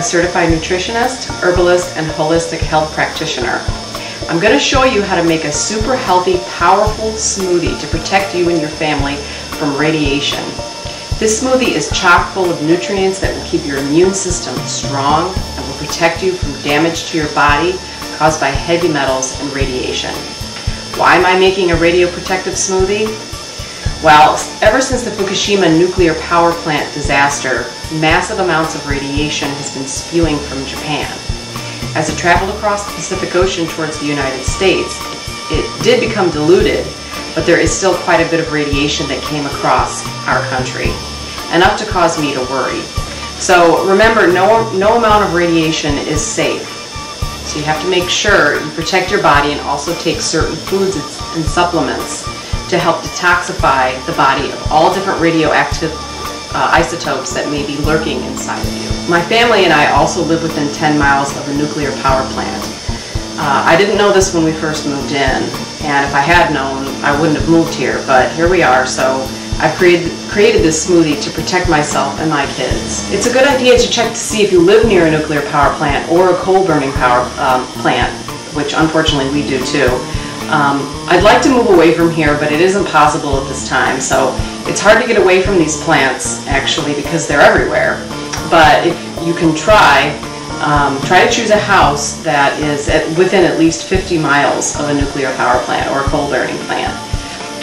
certified nutritionist, herbalist, and holistic health practitioner. I'm going to show you how to make a super healthy, powerful smoothie to protect you and your family from radiation. This smoothie is chock full of nutrients that will keep your immune system strong and will protect you from damage to your body caused by heavy metals and radiation. Why am I making a radioprotective smoothie? Well, ever since the Fukushima nuclear power plant disaster, massive amounts of radiation has been spewing from Japan. As it traveled across the Pacific Ocean towards the United States, it did become diluted, but there is still quite a bit of radiation that came across our country, enough to cause me to worry. So remember, no amount of radiation is safe. So you have to make sure you protect your body and also take certain foods and supplements to help detoxify the body of all different radioactive isotopes that may be lurking inside of you. My family and I also live within 10 miles of a nuclear power plant. I didn't know this when we first moved in, and if I had known, I wouldn't have moved here, but here we are. So I've created this smoothie to protect myself and my kids. It's a good idea to check to see if you live near a nuclear power plant or a coal-burning power plant, which unfortunately we do too. I'd like to move away from here, but it isn't possible at this time. So it's hard to get away from these plants, actually, because they're everywhere. But if you can try to choose a house that is within at least 50 miles of a nuclear power plant or a coal-burning plant.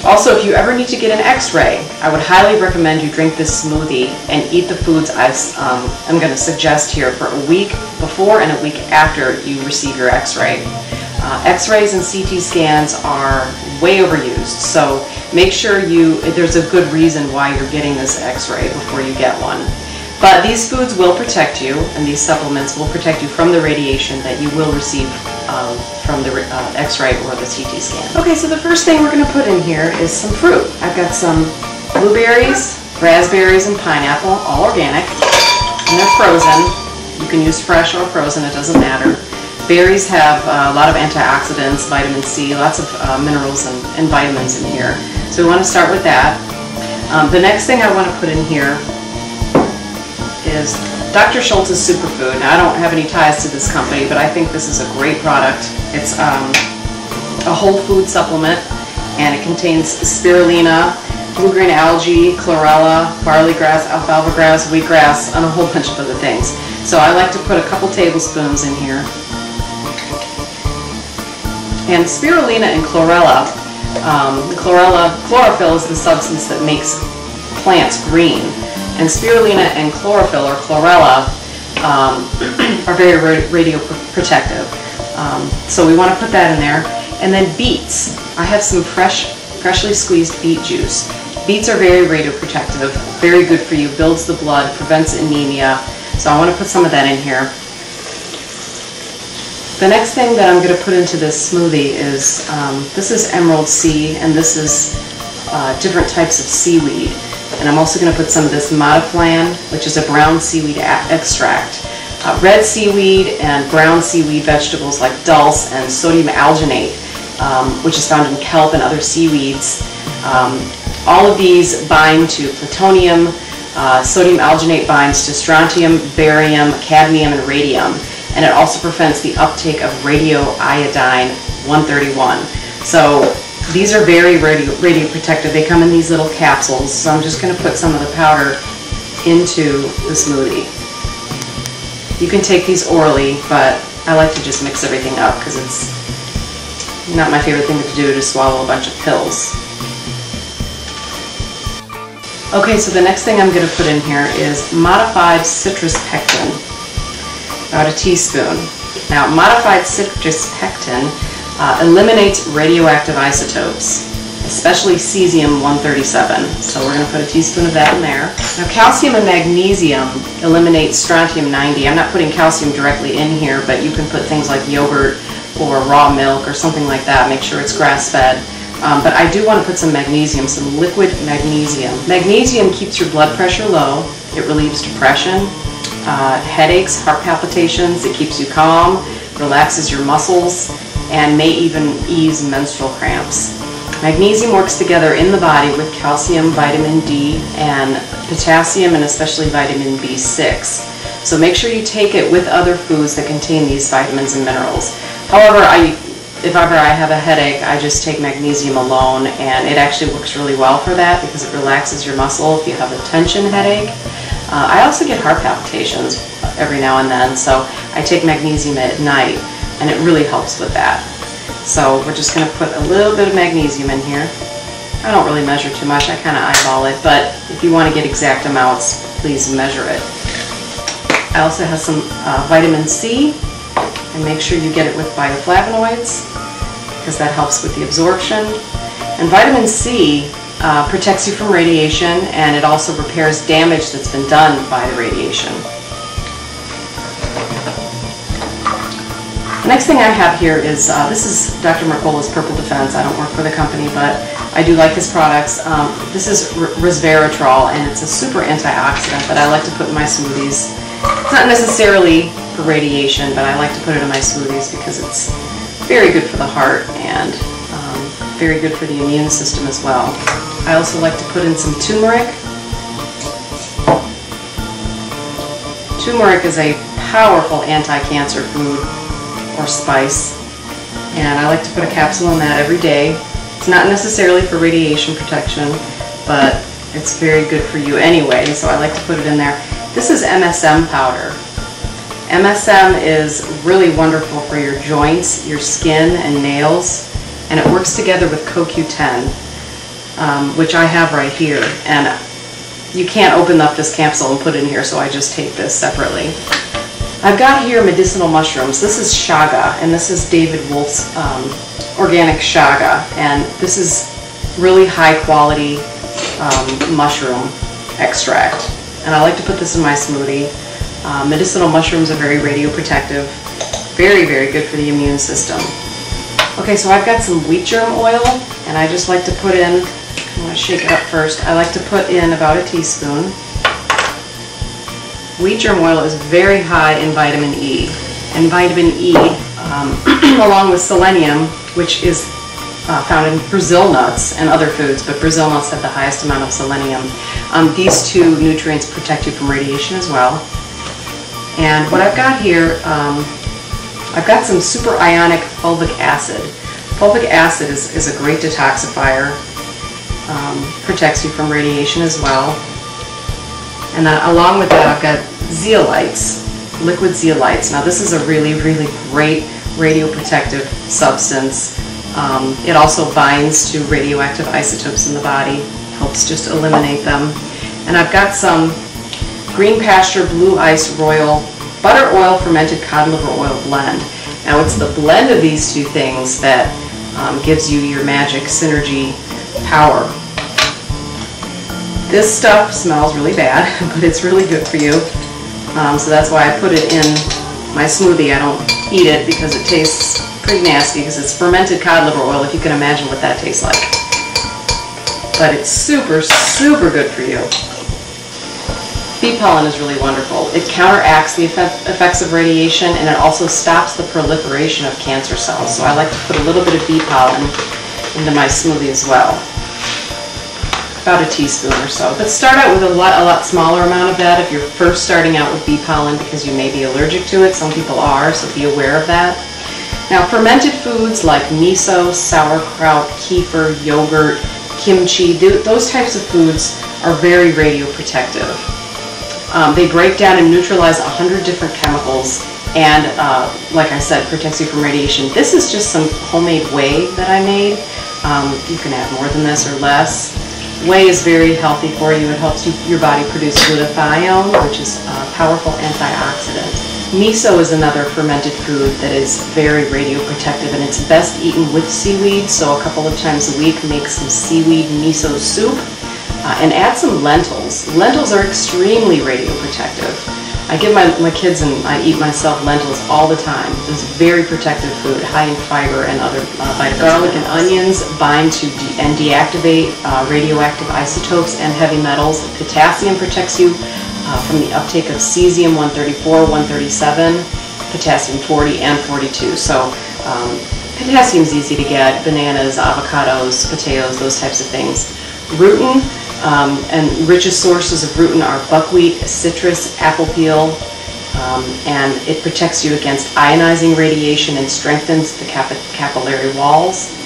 Also, if you ever need to get an x-ray, I would highly recommend you drink this smoothie and eat the foods I'm going to suggest here for a week before and a week after you receive your x-ray. X-rays and CT scans are way overused, so make sure there's a good reason why you're getting this x-ray before you get one. But these foods will protect you, and these supplements will protect you from the radiation that you will receive from the x-ray or the CT scan. Okay, so the first thing we're going to put in here is some fruit. I've got some blueberries, raspberries, and pineapple, all organic, and they're frozen. You can use fresh or frozen, it doesn't matter. Berries have a lot of antioxidants, vitamin C, lots of minerals and vitamins in here. So we want to start with that. The next thing I want to put in here is Dr. Schultz's Superfood. Now, I don't have any ties to this company, but I think this is a great product. It's a whole food supplement, and it contains spirulina, blue-green algae, chlorella, barley grass, alfalfa grass, wheatgrass, and a whole bunch of other things. So I like to put a couple tablespoons in here. And spirulina and chlorella, chlorophyll is the substance that makes plants green. And spirulina and chlorophyll, or chlorella, are very radioprotective. So we want to put that in there. And then beets. I have some freshly squeezed beet juice. Beets are very radioprotective, very good for you, builds the blood, prevents anemia. So I want to put some of that in here. The next thing that I'm going to put into this smoothie is, this is emerald sea, and this is different types of seaweed. And I'm also going to put some of this mataflan, which is a brown seaweed extract. Red seaweed and brown seaweed vegetables like dulse and sodium alginate, which is found in kelp and other seaweeds. All of these bind to plutonium. Sodium alginate binds to strontium, barium, cadmium, and radium. And it also prevents the uptake of radioiodine 131. So these are very radioprotective. They come in these little capsules, so I'm just going to put some of the powder into the smoothie. You can take these orally, but I like to just mix everything up because it's not my favorite thing to do, to swallow a bunch of pills. Okay, so the next thing I'm going to put in here is modified citrus pectin, about a teaspoon. Now, modified citrus pectin eliminates radioactive isotopes, especially cesium-137. So we're going to put a teaspoon of that in there. Now, calcium and magnesium eliminate strontium-90. I'm not putting calcium directly in here, but you can put things like yogurt or raw milk or something like that. Make sure it's grass-fed. But I do want to put some magnesium, some liquid magnesium. Magnesium keeps your blood pressure low. It relieves depression, headaches, heart palpitations. It keeps you calm, relaxes your muscles, and may even ease menstrual cramps. Magnesium works together in the body with calcium, vitamin D, and potassium, and especially vitamin B6. So make sure you take it with other foods that contain these vitamins and minerals. However, if ever I have a headache, I just take magnesium alone, and it actually works really well for that because it relaxes your muscle if you have a tension headache. I also get heart palpitations every now and then, so I take magnesium at night, and it really helps with that. So we're just going to put a little bit of magnesium in here. I don't really measure too much, I kind of eyeball it, but if you want to get exact amounts, please measure it. I also have some vitamin C, and make sure you get it with bioflavonoids because that helps with the absorption. And vitamin C protects you from radiation, and it also repairs damage that's been done by the radiation. The next thing I have here is, this is Dr. Mercola's Purple Defense. I don't work for the company, but I do like his products. This is resveratrol, and it's a super antioxidant that I like to put in my smoothies. It's not necessarily for radiation, but I like to put it in my smoothies because it's very good for the heart and very good for the immune system as well. I also like to put in some turmeric. Turmeric is a powerful anti-cancer food or spice, and I like to put a capsule in that every day. It's not necessarily for radiation protection, but it's very good for you anyway, so I like to put it in there. This is MSM powder. MSM is really wonderful for your joints, your skin, and nails, and it works together with CoQ10, which I have right here. And you can't open up this capsule and put it in here, so I just take this separately. I've got here medicinal mushrooms. This is chaga, and this is David Wolf's organic chaga, and this is really high quality mushroom extract. And I like to put this in my smoothie. Medicinal mushrooms are very radioprotective, very, very good for the immune system. Okay, so I've got some wheat germ oil, and I just like to put in, I'm going to shake it up first, I like to put in about a teaspoon. Wheat germ oil is very high in vitamin E, and vitamin E, along with selenium, which is found in Brazil nuts and other foods, but Brazil nuts have the highest amount of selenium. These two nutrients protect you from radiation as well. And what I've got here, I've got some super ionic fulvic acid. Fulvic acid is a great detoxifier, protects you from radiation as well. And then along with that, I've got zeolites, liquid zeolites. Now this is a really, really great radioprotective substance. It also binds to radioactive isotopes in the body, helps just eliminate them. And I've got some Green Pasture Blue Ice Royal Butter Oil Fermented Cod Liver Oil Blend. Now it's the blend of these two things that gives you your magic synergy power. This stuff smells really bad, but it's really good for you. So that's why I put it in my smoothie. I don't eat it because it tastes pretty nasty because it's fermented cod liver oil, if you can imagine what that tastes like. But it's super, super good for you. Bee pollen is really wonderful. It counteracts the effects of radiation, and it also stops the proliferation of cancer cells. So I like to put a little bit of bee pollen into my smoothie as well. About a teaspoon or so. But start out with a lot smaller amount of that if you're first starting out with bee pollen, because you may be allergic to it. Some people are, so be aware of that. Now, fermented foods like miso, sauerkraut, kefir, yogurt, kimchi, those types of foods are very radioprotective. They break down and neutralize 100 different chemicals, and like I said, protects you from radiation. This is just some homemade whey that I made. You can add more than this or less. Whey is very healthy for you. It helps your body produce glutathione, which is a powerful antioxidant. Miso is another fermented food that is very radioprotective, and it's best eaten with seaweed. So a couple of times a week, make some seaweed miso soup, and add some lentils. Lentils are extremely radioprotective. I give my kids, and I eat myself, lentils all the time. It's very protective food, high in fiber and other vitamins. Garlic and onions bind to and deactivate radioactive isotopes and heavy metals. Potassium protects you from the uptake of cesium-134, 137, potassium-40, and 42. So potassium is easy to get. Bananas, avocados, potatoes, those types of things. Rutin, and richest sources of rutin are buckwheat, citrus, apple peel, and it protects you against ionizing radiation and strengthens the capillary walls.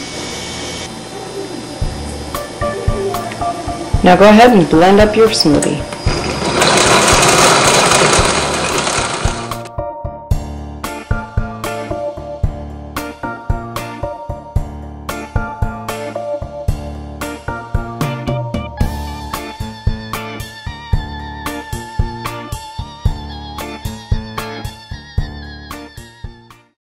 Now go ahead and blend up your smoothie.